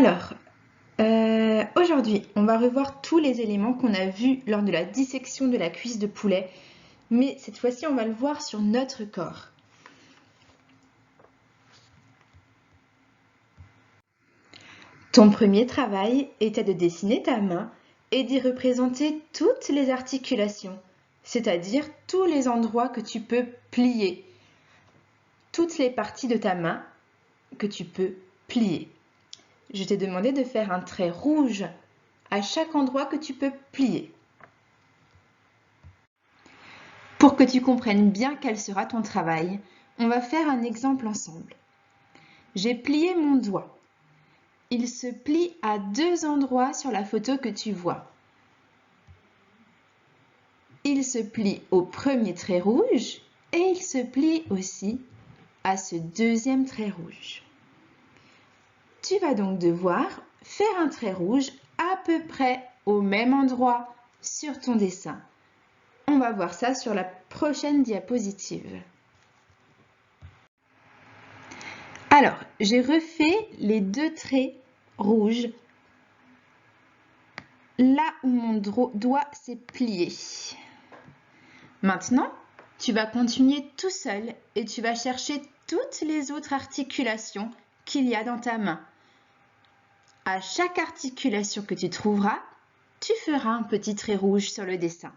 Alors, aujourd'hui, on va revoir tous les éléments qu'on a vus lors de la dissection de la cuisse de poulet, mais cette fois-ci, on va le voir sur notre corps. Ton premier travail était de dessiner ta main et d'y représenter toutes les articulations, c'est-à-dire tous les endroits que tu peux plier, toutes les parties de ta main que tu peux plier. Je t'ai demandé de faire un trait rouge à chaque endroit que tu peux plier. Pour que tu comprennes bien quel sera ton travail, on va faire un exemple ensemble. J'ai plié mon doigt. Il se plie à deux endroits sur la photo que tu vois. Il se plie au premier trait rouge et il se plie aussi à ce deuxième trait rouge. Tu vas donc devoir faire un trait rouge à peu près au même endroit sur ton dessin. On va voir ça sur la prochaine diapositive. Alors, j'ai refait les deux traits rouges là où mon doigt s'est plié. Maintenant, tu vas continuer tout seul et tu vas chercher toutes les autres articulations qu'il y a dans ta main. À chaque articulation que tu trouveras, tu feras un petit trait rouge sur le dessin.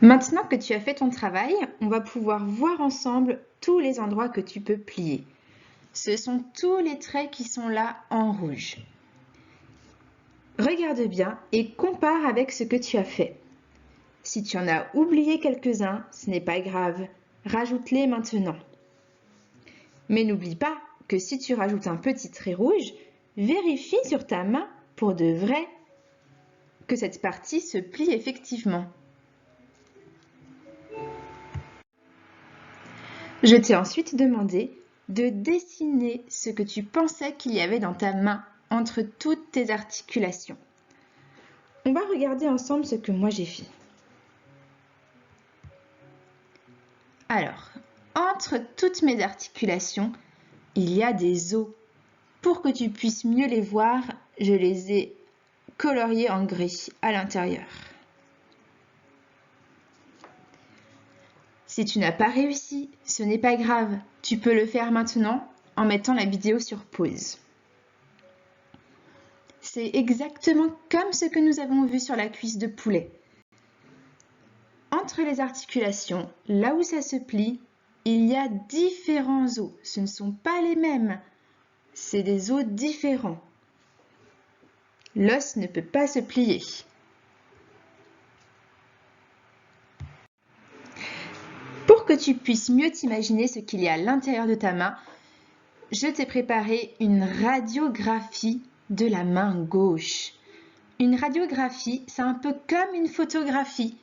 Maintenant que tu as fait ton travail, on va pouvoir voir ensemble tous les endroits que tu peux plier. Ce sont tous les traits qui sont là en rouge. Regarde bien et compare avec ce que tu as fait. Si tu en as oublié quelques-uns, ce n'est pas grave, rajoute-les maintenant. Mais n'oublie pas que si tu rajoutes un petit trait rouge, vérifie sur ta main pour de vrai que cette partie se plie effectivement. Je t'ai ensuite demandé de dessiner ce que tu pensais qu'il y avait dans ta main entre toutes tes articulations. On va regarder ensemble ce que moi j'ai fait. Alors, entre toutes mes articulations, il y a des os. Pour que tu puisses mieux les voir, je les ai coloriés en gris à l'intérieur. Si tu n'as pas réussi, ce n'est pas grave. Tu peux le faire maintenant en mettant la vidéo sur pause. C'est exactement comme ce que nous avons vu sur la cuisse de poulet. Entre les articulations, là où ça se plie, il y a différents os. Ce ne sont pas les mêmes. C'est des os différents. L'os ne peut pas se plier. Pour que tu puisses mieux t'imaginer ce qu'il y a à l'intérieur de ta main, je t'ai préparé une radiographie de la main gauche. Une radiographie, c'est un peu comme une photographie.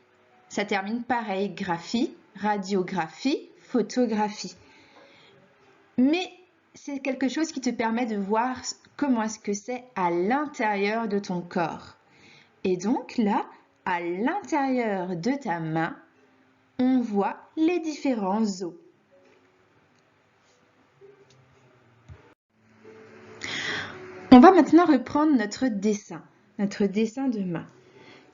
Ça termine pareil, graphie, radiographie, photographie. Mais c'est quelque chose qui te permet de voir comment est-ce que c'est à l'intérieur de ton corps. Et donc là, à l'intérieur de ta main, on voit les différents os. On va maintenant reprendre notre dessin de main.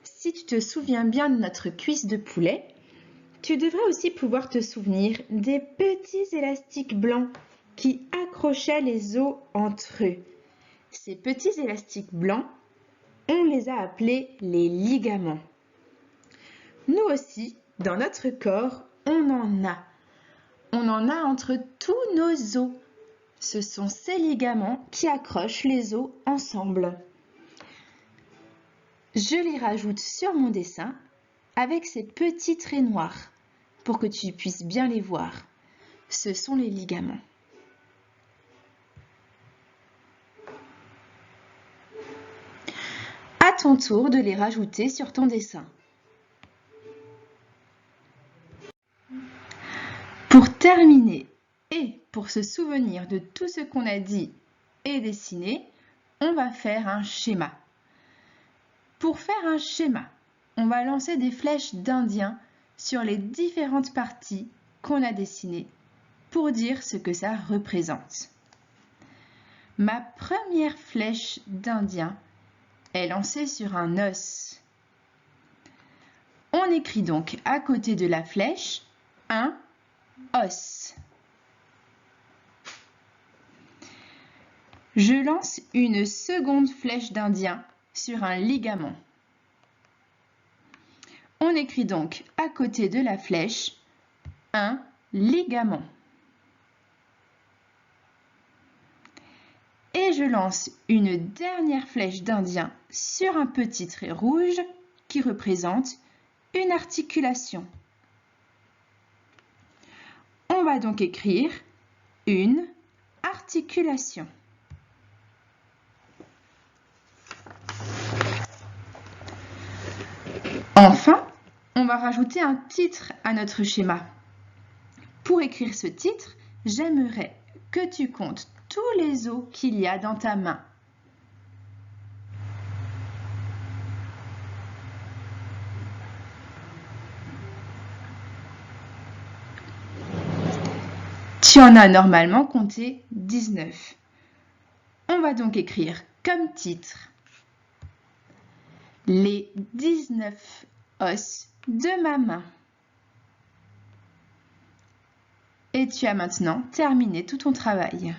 Si tu te souviens bien de notre cuisse de poulet, tu devrais aussi pouvoir te souvenir des petits élastiques blancs qui accrochaient les os entre eux. Ces petits élastiques blancs, on les a appelés les ligaments. Nous aussi, dans notre corps, on en a. On en a entre tous nos os. Ce sont ces ligaments qui accrochent les os ensemble. Je les rajoute sur mon dessin avec ces petits traits noirs pour que tu puisses bien les voir. Ce sont les ligaments. À ton tour de les rajouter sur ton dessin. Pour terminer et pour se souvenir de tout ce qu'on a dit et dessiné, on va faire un schéma. Pour faire un schéma, on va lancer des flèches d'Indien sur les différentes parties qu'on a dessinées pour dire ce que ça représente. Ma première flèche d'Indien est lancée sur un os. On écrit donc à côté de la flèche un os. Je lance une seconde flèche d'Indien sur un ligament. On écrit donc à côté de la flèche un ligament. Et je lance une dernière flèche d'Indien sur un petit trait rouge qui représente une articulation. On va donc écrire une articulation. Enfin, on va rajouter un titre à notre schéma. Pour écrire ce titre, j'aimerais que tu comptes tous les os qu'il y a dans ta main. Tu en as normalement compté 19. On va donc écrire comme titre les 19 os de ma main. Et tu as maintenant terminé tout ton travail.